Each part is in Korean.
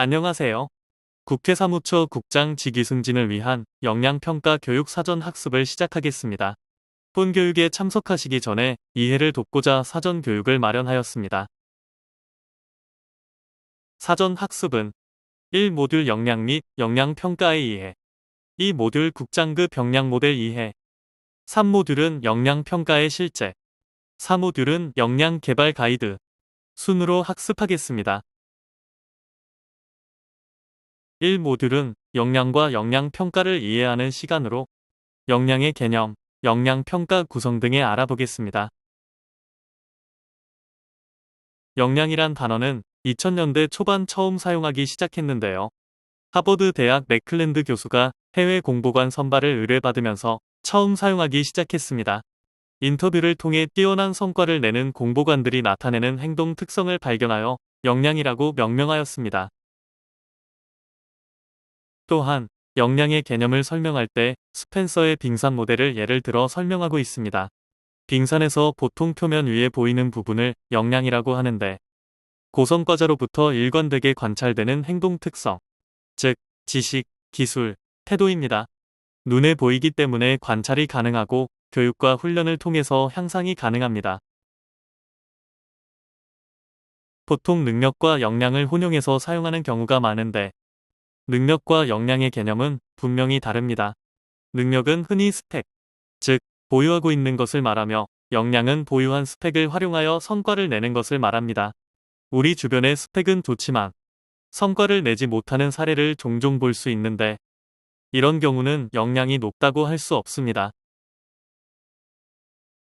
안녕하세요. 국회 사무처 국장 직위 승진을 위한 역량평가 교육 사전 학습을 시작하겠습니다. 본 교육에 참석하시기 전에 이해를 돕고자 사전 교육을 마련하였습니다. 사전 학습은 1모듈 역량 및 역량평가의 이해, 2모듈 국장급 역량 모델 이해, 3모듈은 역량평가의 실제, 4모듈은 역량 개발 가이드 순으로 학습하겠습니다. 1모듈은 역량과 역량평가를 이해하는 시간으로 역량의 개념, 역량평가 구성 등에 알아보겠습니다. 역량이란 단어는 2000년대 초반 처음 사용하기 시작했는데요. 하버드 대학 맥클랜드 교수가 해외 공보관 선발을 의뢰받으면서 처음 사용하기 시작했습니다. 인터뷰를 통해 뛰어난 성과를 내는 공보관들이 나타내는 행동 특성을 발견하여 역량이라고 명명하였습니다. 또한 역량의 개념을 설명할 때 스펜서의 빙산 모델을 예를 들어 설명하고 있습니다. 빙산에서 보통 표면 위에 보이는 부분을 역량이라고 하는데 고성과자로부터 일관되게 관찰되는 행동 특성, 즉 지식, 기술, 태도입니다. 눈에 보이기 때문에 관찰이 가능하고 교육과 훈련을 통해서 향상이 가능합니다. 보통 능력과 역량을 혼용해서 사용하는 경우가 많은데 능력과 역량의 개념은 분명히 다릅니다. 능력은 흔히 스펙, 즉 보유하고 있는 것을 말하며 역량은 보유한 스펙을 활용하여 성과를 내는 것을 말합니다. 우리 주변의 스펙은 좋지만 성과를 내지 못하는 사례를 종종 볼 수 있는데 이런 경우는 역량이 높다고 할 수 없습니다.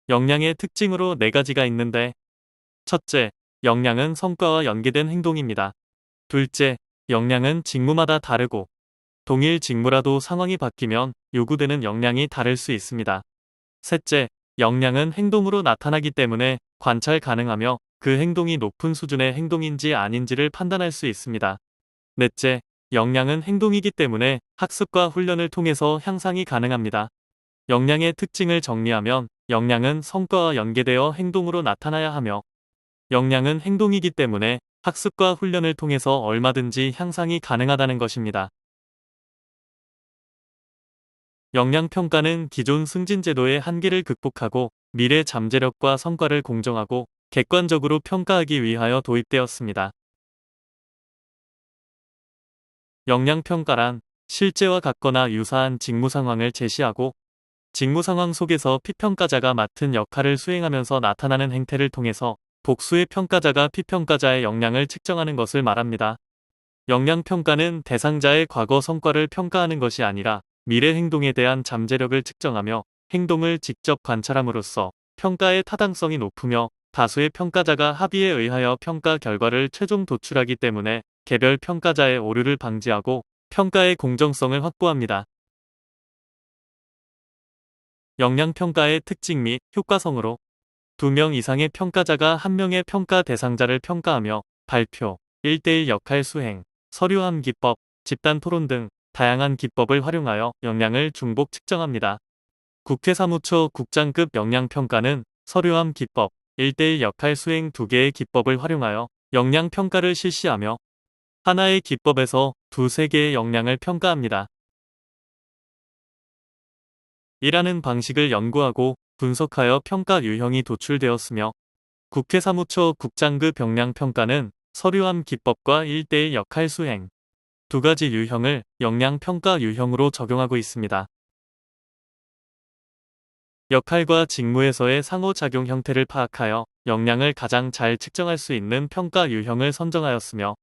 역량의 특징으로 4가지가 있는데 첫째, 역량은 성과와 연계된 행동입니다. 둘째, 역량은 직무마다 다르고 동일 직무라도 상황이 바뀌면 요구되는 역량이 다를 수 있습니다. 셋째, 역량은 행동으로 나타나기 때문에 관찰 가능하며 그 행동이 높은 수준의 행동인지 아닌지를 판단할 수 있습니다. 넷째, 역량은 행동이기 때문에 학습과 훈련을 통해서 향상이 가능합니다. 역량의 특징을 정리하면 역량은 성과와 연계되어 행동으로 나타나야 하며 역량은 행동이기 때문에 학습과 훈련을 통해서 얼마든지 향상이 가능하다는 것입니다. 역량평가는 기존 승진제도의 한계를 극복하고 미래 잠재력과 성과를 공정하고 객관적으로 평가하기 위하여 도입되었습니다. 역량평가란 실제와 같거나 유사한 직무 상황을 제시하고 직무 상황 속에서 피평가자가 맡은 역할을 수행하면서 나타나는 행태를 통해서 복수의 평가자가 피평가자의 역량을 측정하는 것을 말합니다. 역량평가는 대상자의 과거 성과를 평가하는 것이 아니라 미래 행동에 대한 잠재력을 측정하며 행동을 직접 관찰함으로써 평가의 타당성이 높으며 다수의 평가자가 합의에 의하여 평가 결과를 최종 도출하기 때문에 개별 평가자의 오류를 방지하고 평가의 공정성을 확보합니다. 역량평가의 특징 및 효과성으로 2명 이상의 평가자가 1명의 평가 대상자를 평가하며 발표, 1대1 역할 수행, 서류함 기법, 집단 토론 등 다양한 기법을 활용하여 역량을 중복 측정합니다. 국회 사무처 국장급 역량평가는 서류함 기법, 1대1 역할 수행 2개의 기법을 활용하여 역량평가를 실시하며 하나의 기법에서 2~3개의 역량을 평가합니다. 이라는 방식을 연구하고 분석하여 평가 유형이 도출되었으며 국회 사무처 국장급 역량평가는 서류함 기법과 1대1 역할 수행 2가지 유형을 역량평가 유형으로 적용하고 있습니다. 역할과 직무에서의 상호작용 형태를 파악하여 역량을 가장 잘 측정할 수 있는 평가 유형을 선정하였으며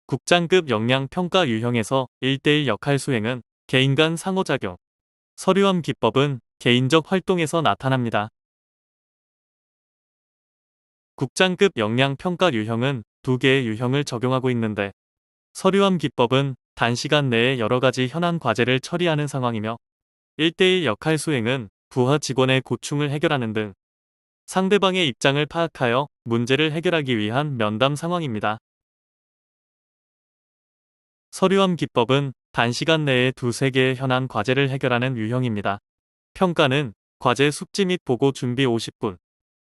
국장급 역량평가 유형에서 1대1 역할 수행은 개인 간 상호작용, 서류함 기법은 개인적 활동에서 나타납니다. 국장급 역량평가 유형은 2개의 유형을 적용하고 있는데 서류함 기법은 단시간 내에 여러가지 현안 과제를 처리하는 상황이며 1대1 역할 수행은 부하 직원의 고충을 해결하는 등 상대방의 입장을 파악하여 문제를 해결하기 위한 면담 상황입니다. 서류함 기법은 단시간 내에 2~3개의 현안 과제를 해결하는 유형입니다. 평가는 과제 숙지 및 보고 준비 50분,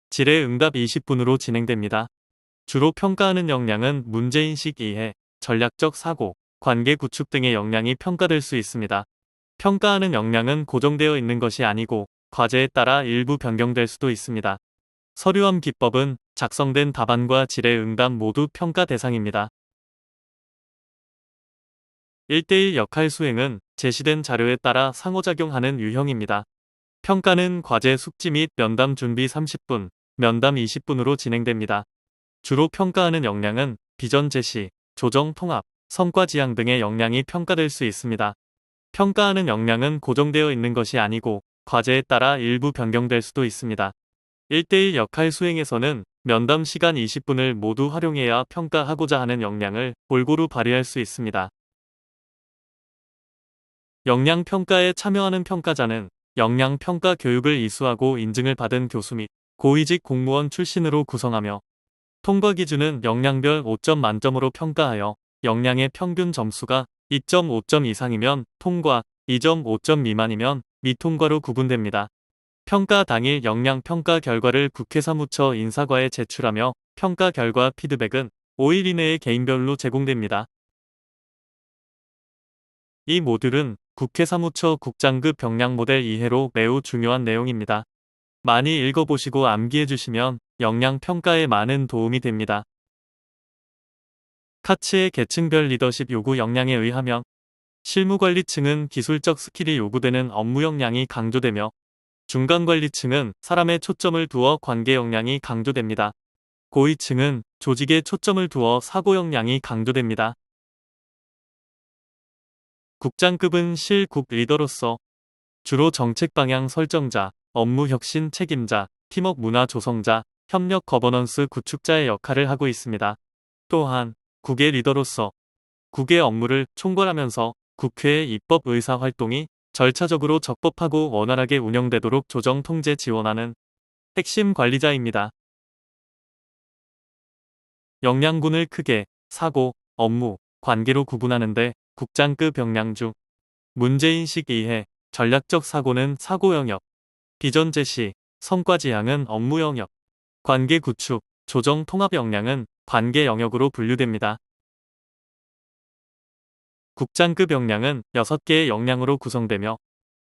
질의 응답 20분으로 진행됩니다. 주로 평가하는 역량은 문제인식 이해, 전략적 사고, 관계 구축 등의 역량이 평가될 수 있습니다. 평가하는 역량은 고정되어 있는 것이 아니고 과제에 따라 일부 변경될 수도 있습니다. 서류함 기법은 작성된 답안과 질의 응답 모두 평가 대상입니다. 1대1 역할 수행은 제시된 자료에 따라 상호작용하는 유형입니다. 평가는 과제 숙지 및 면담 준비 30분, 면담 20분으로 진행됩니다. 주로 평가하는 역량은 비전 제시, 조정 통합, 성과 지향 등의 역량이 평가될 수 있습니다. 평가하는 역량은 고정되어 있는 것이 아니고 과제에 따라 일부 변경될 수도 있습니다. 1대1 역할 수행에서는 면담 시간 20분을 모두 활용해야 평가하고자 하는 역량을 골고루 발휘할 수 있습니다. 역량 평가에 참여하는 평가자는 역량 평가 교육을 이수하고 인증을 받은 교수 및 고위직 공무원 출신으로 구성하며 통과 기준은 역량별 5점 만점으로 평가하여 역량의 평균 점수가 2.5점 이상이면 통과, 2.5점 미만이면 미통과로 구분됩니다. 평가 당일 역량 평가 결과를 국회 사무처 인사과에 제출하며 평가 결과 피드백은 5일 이내에 개인별로 제공됩니다. 이 모듈은 국회 사무처 국장급 역량 모델 이해로 매우 중요한 내용입니다. 많이 읽어보시고 암기해주시면 역량 평가에 많은 도움이 됩니다. 카츠의 계층별 리더십 요구 역량에 의하면 실무관리층은 기술적 스킬이 요구되는 업무 역량이 강조되며 중간관리층은 사람에 초점을 두어 관계 역량이 강조됩니다. 고위층은 조직에 초점을 두어 사고 역량이 강조됩니다. 국장급은 실국 리더로서 주로 정책 방향 설정자, 업무 혁신 책임자, 팀워크 문화 조성자, 협력 거버넌스 구축자의 역할을 하고 있습니다. 또한 국회 리더로서 국회 업무를 총괄하면서 국회의 입법 의사 활동이 절차적으로 적법하고 원활하게 운영되도록 조정 통제 지원하는 핵심 관리자입니다. 역량군을 크게 사고, 업무, 관계로 구분하는데 국장급 역량 중 문제인식 이해, 전략적 사고는 사고 영역, 비전 제시, 성과 지향은 업무 영역, 관계 구축, 조정 통합 역량은 관계 영역으로 분류됩니다. 국장급 역량은 6개의 역량으로 구성되며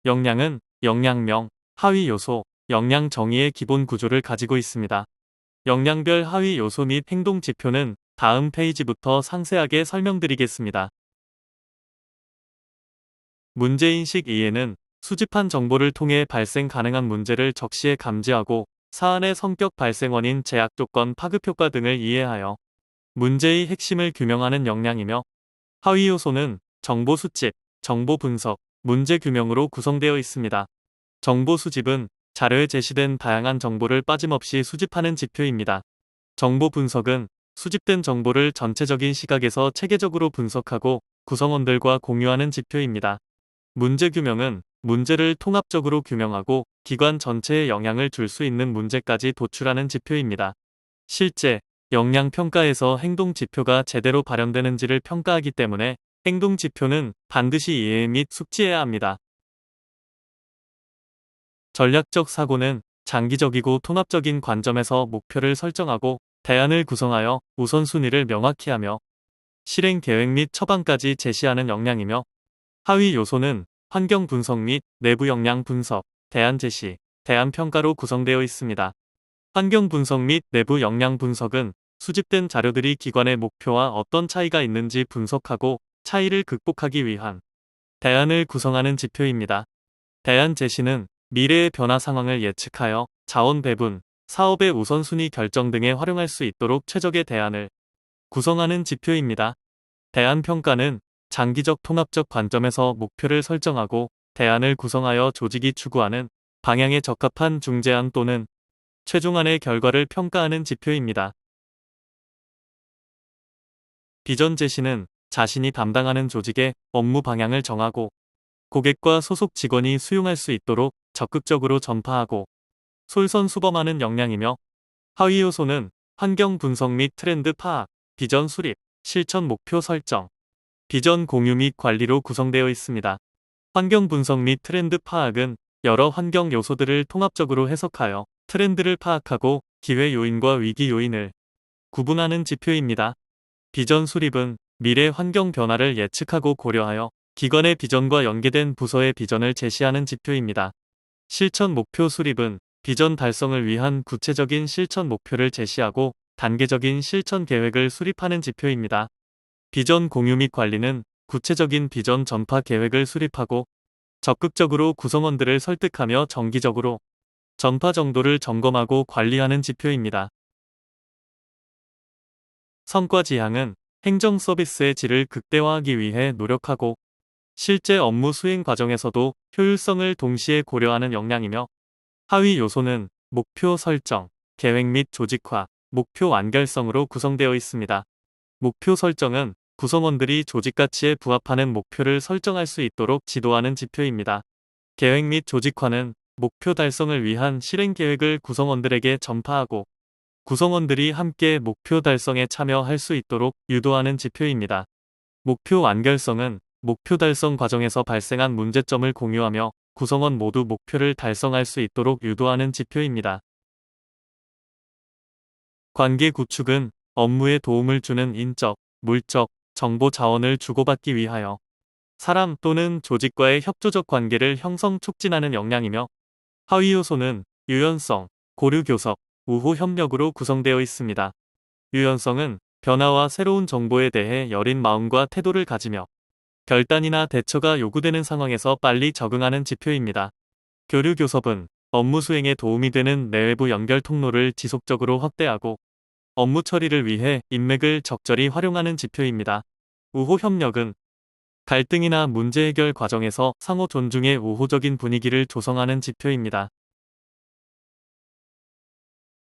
역량은 역량명, 하위 요소, 역량 정의의 기본 구조를 가지고 있습니다. 역량별 하위 요소 및 행동 지표는 다음 페이지부터 상세하게 설명드리겠습니다. 문제인식 이해는 수집한 정보를 통해 발생 가능한 문제를 적시에 감지하고 사안의 성격 발생 원인, 제약 조건, 파급 효과 등을 이해하여 문제의 핵심을 규명하는 역량이며 하위 요소는 정보 수집, 정보 분석, 문제 규명으로 구성되어 있습니다. 정보 수집은 자료에 제시된 다양한 정보를 빠짐없이 수집하는 지표입니다. 정보 분석은 수집된 정보를 전체적인 시각에서 체계적으로 분석하고 구성원들과 공유하는 지표입니다. 문제 규명은 문제를 통합적으로 규명하고 기관 전체에 영향을 줄 수 있는 문제까지 도출하는 지표입니다. 실제 역량 평가에서 행동 지표가 제대로 발현되는지를 평가하기 때문에 행동 지표는 반드시 이해 및 숙지해야 합니다. 전략적 사고는 장기적이고 통합적인 관점에서 목표를 설정하고 대안을 구성하여 우선순위를 명확히 하며 실행 계획 및 처방까지 제시하는 역량이며 하위 요소는 환경 분석 및 내부 역량 분석, 대안 제시, 대안 평가로 구성되어 있습니다. 환경 분석 및 내부 역량 분석은 수집된 자료들이 기관의 목표와 어떤 차이가 있는지 분석하고 차이를 극복하기 위한 대안을 구성하는 지표입니다. 대안 제시는 미래의 변화 상황을 예측하여 자원 배분, 사업의 우선순위 결정 등에 활용할 수 있도록 최적의 대안을 구성하는 지표입니다. 대안 평가는 장기적 통합적 관점에서 목표를 설정하고 대안을 구성하여 조직이 추구하는 방향에 적합한 중재안 또는 최종안의 결과를 평가하는 지표입니다. 비전 제시는 자신이 담당하는 조직의 업무 방향을 정하고 고객과 소속 직원이 수용할 수 있도록 적극적으로 전파하고 솔선수범하는 역량이며 하위 요소는 환경 분석 및 트렌드 파악, 비전 수립, 실천 목표 설정, 비전 공유 및 관리로 구성되어 있습니다. 환경 분석 및 트렌드 파악은 여러 환경 요소들을 통합적으로 해석하여 트렌드를 파악하고 기회 요인과 위기 요인을 구분하는 지표입니다. 비전 수립은 미래 환경 변화를 예측하고 고려하여 기관의 비전과 연계된 부서의 비전을 제시하는 지표입니다. 실천 목표 수립은 비전 달성을 위한 구체적인 실천 목표를 제시하고 단계적인 실천 계획을 수립하는 지표입니다. 비전 공유 및 관리는 구체적인 비전 전파 계획을 수립하고 적극적으로 구성원들을 설득하며 정기적으로 전파 정도를 점검하고 관리하는 지표입니다. 성과 지향은 행정 서비스의 질을 극대화하기 위해 노력하고 실제 업무 수행 과정에서도 효율성을 동시에 고려하는 역량이며, 하위 요소는 목표 설정, 계획 및 조직화, 목표 완결성으로 구성되어 있습니다. 목표 설정은 구성원들이 조직 가치에 부합하는 목표를 설정할 수 있도록 지도하는 지표입니다. 계획 및 조직화는 목표 달성을 위한 실행 계획을 구성원들에게 전파하고 구성원들이 함께 목표 달성에 참여할 수 있도록 유도하는 지표입니다. 목표 완결성은 목표 달성 과정에서 발생한 문제점을 공유하며 구성원 모두 목표를 달성할 수 있도록 유도하는 지표입니다. 관계 구축은 업무에 도움을 주는 인적, 물적, 정보 자원을 주고받기 위하여 사람 또는 조직과의 협조적 관계를 형성 촉진하는 역량이며, 하위 요소는 유연성, 고르 교섭, 우호 협력으로 구성되어 있습니다. 유연성은 변화와 새로운 정보에 대해 여린 마음과 태도를 가지며 결단이나 대처가 요구되는 상황에서 빨리 적응하는 지표입니다. 교류 교섭은 업무 수행에 도움이 되는 내외부 연결 통로를 지속적으로 확대하고 업무 처리를 위해 인맥을 적절히 활용하는 지표입니다. 우호 협력은 갈등이나 문제 해결 과정에서 상호 존중의 우호적인 분위기를 조성하는 지표입니다.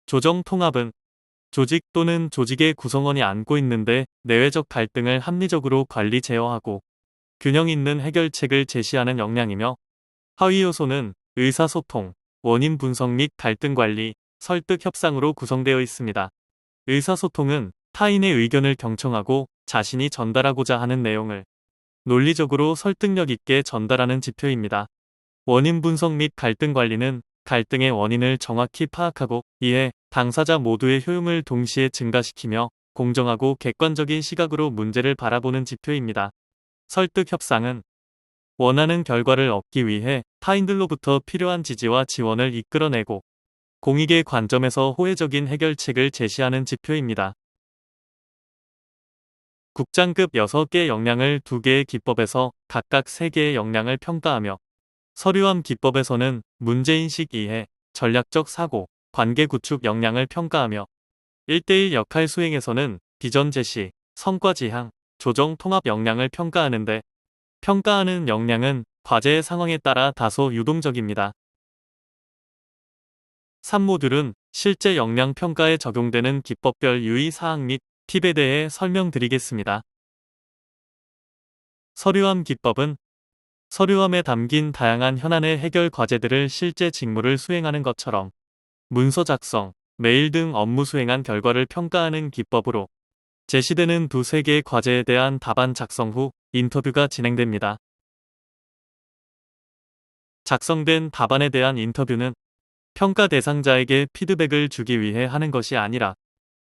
조정 통합은 조직 또는 조직의 구성원이 안고 있는데 내외적 갈등을 합리적으로 관리 제어하고 균형 있는 해결책을 제시하는 역량이며, 하위 요소는 의사소통, 원인 분석 및 갈등 관리, 설득 협상으로 구성되어 있습니다. 의사소통은 타인의 의견을 경청하고 자신이 전달하고자 하는 내용을 논리적으로 설득력 있게 전달하는 지표입니다. 원인 분석 및 갈등 관리는 갈등의 원인을 정확히 파악하고 이에 당사자 모두의 효용을 동시에 증가시키며 공정하고 객관적인 시각으로 문제를 바라보는 지표입니다. 설득 협상은 원하는 결과를 얻기 위해 타인들로부터 필요한 지지와 지원을 이끌어내고 공익의 관점에서 호혜적인 해결책을 제시하는 지표입니다. 국장급 6개 역량을 2개의 기법에서 각각 3개의 역량을 평가하며, 서류함 기법에서는 문제인식 이해, 전략적 사고, 관계 구축 역량을 평가하며, 1대1 역할 수행에서는 비전 제시, 성과 지향, 조정 통합 역량을 평가하는데, 평가하는 역량은 과제의 상황에 따라 다소 유동적입니다. 3모듈은 실제 역량 평가에 적용되는 기법별 유의사항 및 팁에 대해 설명드리겠습니다. 서류함 기법은 서류함에 담긴 다양한 현안의 해결 과제들을 실제 직무를 수행하는 것처럼 문서 작성, 메일 등 업무 수행한 결과를 평가하는 기법으로 제시되는 2-3개의 과제에 대한 답안 작성 후 인터뷰가 진행됩니다. 작성된 답안에 대한 인터뷰는 평가 대상자에게 피드백을 주기 위해 하는 것이 아니라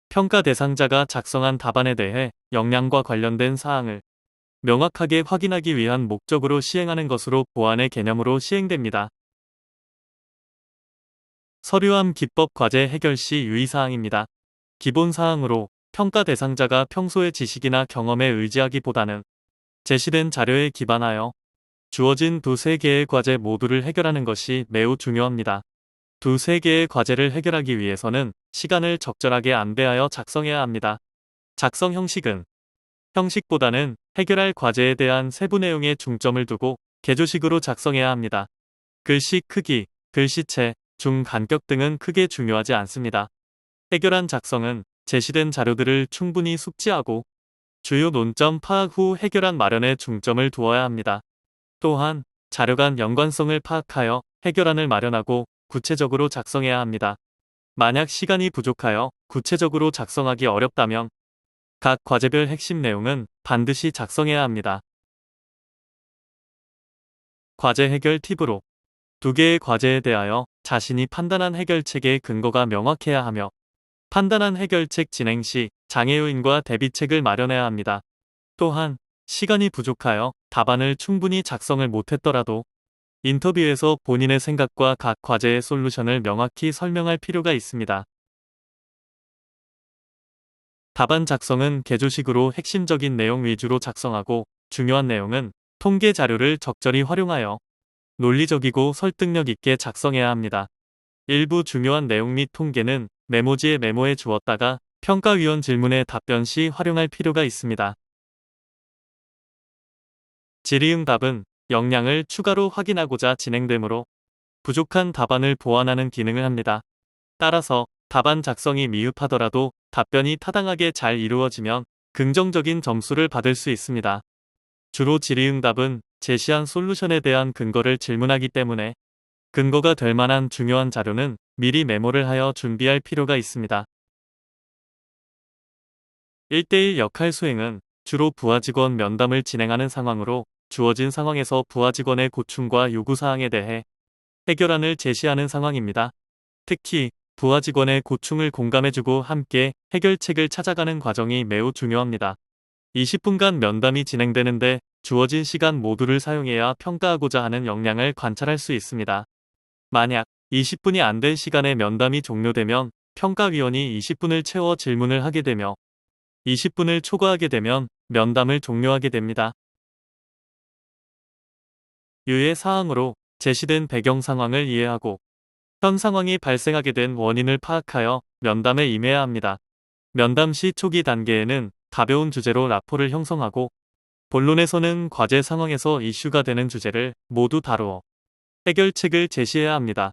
평가 대상자가 작성한 답안에 대해 역량과 관련된 사항을 명확하게 확인하기 위한 목적으로 시행하는 것으로 보완의 개념으로 시행됩니다. 서류함 기법 과제 해결 시 유의사항입니다. 기본사항으로 평가 대상자가 평소의 지식이나 경험에 의지하기보다는 제시된 자료에 기반하여 주어진 2-3개의 과제 모두를 해결하는 것이 매우 중요합니다. 2-3개의 과제를 해결하기 위해서는 시간을 적절하게 안배하여 작성해야 합니다. 작성 형식은 형식보다는 해결할 과제에 대한 세부 내용에 중점을 두고 개조식으로 작성해야 합니다. 글씨 크기, 글씨체, 중 간격 등은 크게 중요하지 않습니다. 해결안 작성은 제시된 자료들을 충분히 숙지하고 주요 논점 파악 후 해결안 마련에 중점을 두어야 합니다. 또한 자료 간 연관성을 파악하여 해결안을 마련하고 구체적으로 작성해야 합니다. 만약 시간이 부족하여 구체적으로 작성하기 어렵다면 각 과제별 핵심 내용은 반드시 작성해야 합니다. 과제 해결 팁으로 2개의 과제에 대하여 자신이 판단한 해결책의 근거가 명확해야 하며 판단한 해결책 진행 시 장애 요인과 대비책을 마련해야 합니다. 또한 시간이 부족하여 답안을 충분히 작성을 못했더라도 인터뷰에서 본인의 생각과 각 과제의 솔루션을 명확히 설명할 필요가 있습니다. 답안 작성은 개조식으로 핵심적인 내용 위주로 작성하고 중요한 내용은 통계 자료를 적절히 활용하여 논리적이고 설득력 있게 작성해야 합니다. 일부 중요한 내용 및 통계는 메모지에 메모해 주었다가 평가위원 질문에 답변 시 활용할 필요가 있습니다. 질의응답은 역량을 추가로 확인하고자 진행되므로 부족한 답안을 보완하는 기능을 합니다. 따라서 답안 작성이 미흡하더라도 답변이 타당하게 잘 이루어지면 긍정적인 점수를 받을 수 있습니다. 주로 질의응답은 제시한 솔루션에 대한 근거를 질문하기 때문에 근거가 될 만한 중요한 자료는 미리 메모를 하여 준비할 필요가 있습니다. 1대1 역할 수행은 주로 부하 직원 면담을 진행하는 상황으로 주어진 상황에서 부하 직원의 고충과 요구사항에 대해 해결안을 제시하는 상황입니다. 특히 부하 직원의 고충을 공감해주고 함께 해결책을 찾아가는 과정이 매우 중요합니다. 20분간 면담이 진행되는데 주어진 시간 모두를 사용해야 평가하고자 하는 역량을 관찰할 수 있습니다. 만약 20분이 안 된 시간에 면담이 종료되면 평가위원이 20분을 채워 질문을 하게 되며 20분을 초과하게 되면 면담을 종료하게 됩니다. 유의 사항으로 제시된 배경 상황을 이해하고 현 상황이 발생하게 된 원인을 파악하여 면담에 임해야 합니다. 면담 시 초기 단계에는 가벼운 주제로 라포를 형성하고 본론에서는 과제 상황에서 이슈가 되는 주제를 모두 다루어 해결책을 제시해야 합니다.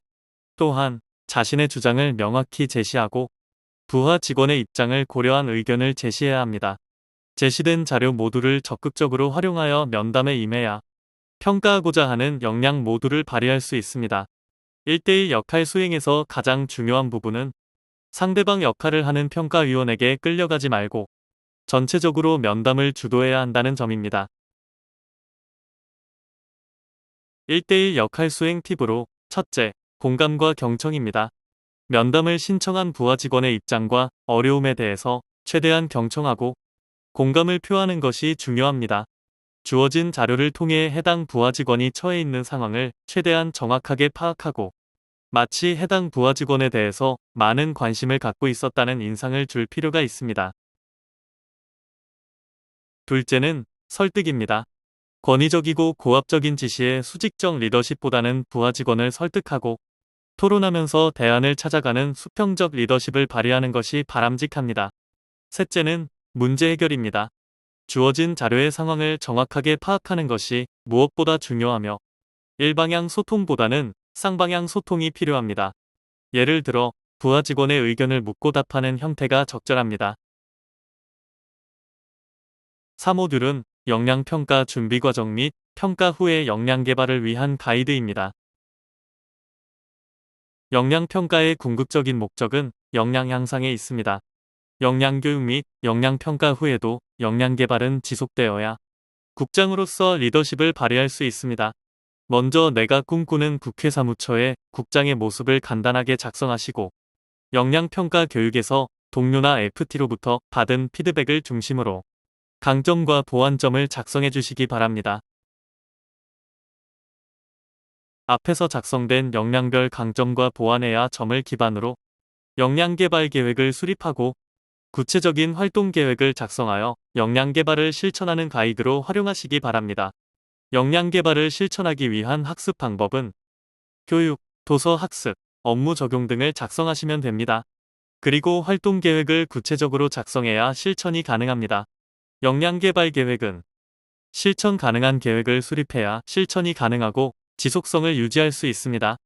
또한 자신의 주장을 명확히 제시하고 부하 직원의 입장을 고려한 의견을 제시해야 합니다. 제시된 자료 모두를 적극적으로 활용하여 면담에 임해야 평가하고자 하는 역량 모두를 발휘할 수 있습니다. 1대1 역할 수행에서 가장 중요한 부분은 상대방 역할을 하는 평가위원에게 끌려가지 말고 전체적으로 면담을 주도해야 한다는 점입니다. 1대1 역할 수행 팁으로 첫째, 공감과 경청입니다. 면담을 신청한 부하 직원의 입장과 어려움에 대해서 최대한 경청하고 공감을 표하는 것이 중요합니다. 주어진 자료를 통해 해당 부하 직원이 처해 있는 상황을 최대한 정확하게 파악하고 마치 해당 부하 직원에 대해서 많은 관심을 갖고 있었다는 인상을 줄 필요가 있습니다. 둘째는 설득입니다. 권위적이고 고압적인 지시에 수직적 리더십보다는 부하 직원을 설득하고 토론하면서 대안을 찾아가는 수평적 리더십을 발휘하는 것이 바람직합니다. 셋째는 문제 해결입니다. 주어진 자료의 상황을 정확하게 파악하는 것이 무엇보다 중요하며 일방향 소통보다는 쌍방향 소통이 필요합니다. 예를 들어 부하 직원의 의견을 묻고 답하는 형태가 적절합니다. 3모듈은 역량평가 준비 과정 및 평가 후의 역량 개발을 위한 가이드입니다. 역량평가의 궁극적인 목적은 역량 향상에 있습니다. 역량교육 및 역량평가 후에도 역량개발은 지속되어야 국장으로서 리더십을 발휘할 수 있습니다. 먼저 내가 꿈꾸는 국회 사무처의 국장의 모습을 간단하게 작성하시고 역량평가 교육에서 동료나 FT로부터 받은 피드백을 중심으로 강점과 보완점을 작성해 주시기 바랍니다. 앞에서 작성된 역량별 강점과 보완해야 점을 기반으로 역량개발 계획을 수립하고 구체적인 활동 계획을 작성하여 역량 개발을 실천하는 가이드로 활용하시기 바랍니다. 역량 개발을 실천하기 위한 학습 방법은 교육, 도서 학습, 업무 적용 등을 작성하시면 됩니다. 그리고 활동 계획을 구체적으로 작성해야 실천이 가능합니다. 역량 개발 계획은 실천 가능한 계획을 수립해야 실천이 가능하고 지속성을 유지할 수 있습니다.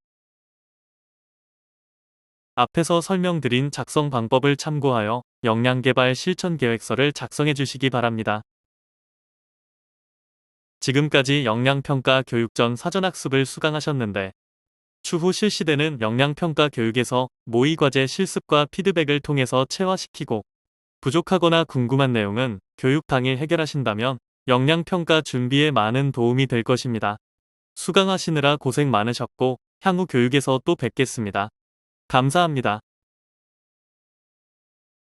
앞에서 설명드린 작성 방법을 참고하여 역량개발 실천계획서를 작성해 주시기 바랍니다. 지금까지 역량평가 교육 전 사전학습을 수강하셨는데 추후 실시되는 역량평가 교육에서 모의과제 실습과 피드백을 통해서 체화시키고 부족하거나 궁금한 내용은 교육 당일 해결하신다면 역량평가 준비에 많은 도움이 될 것입니다. 수강하시느라 고생 많으셨고 향후 교육에서 또 뵙겠습니다. 감사합니다.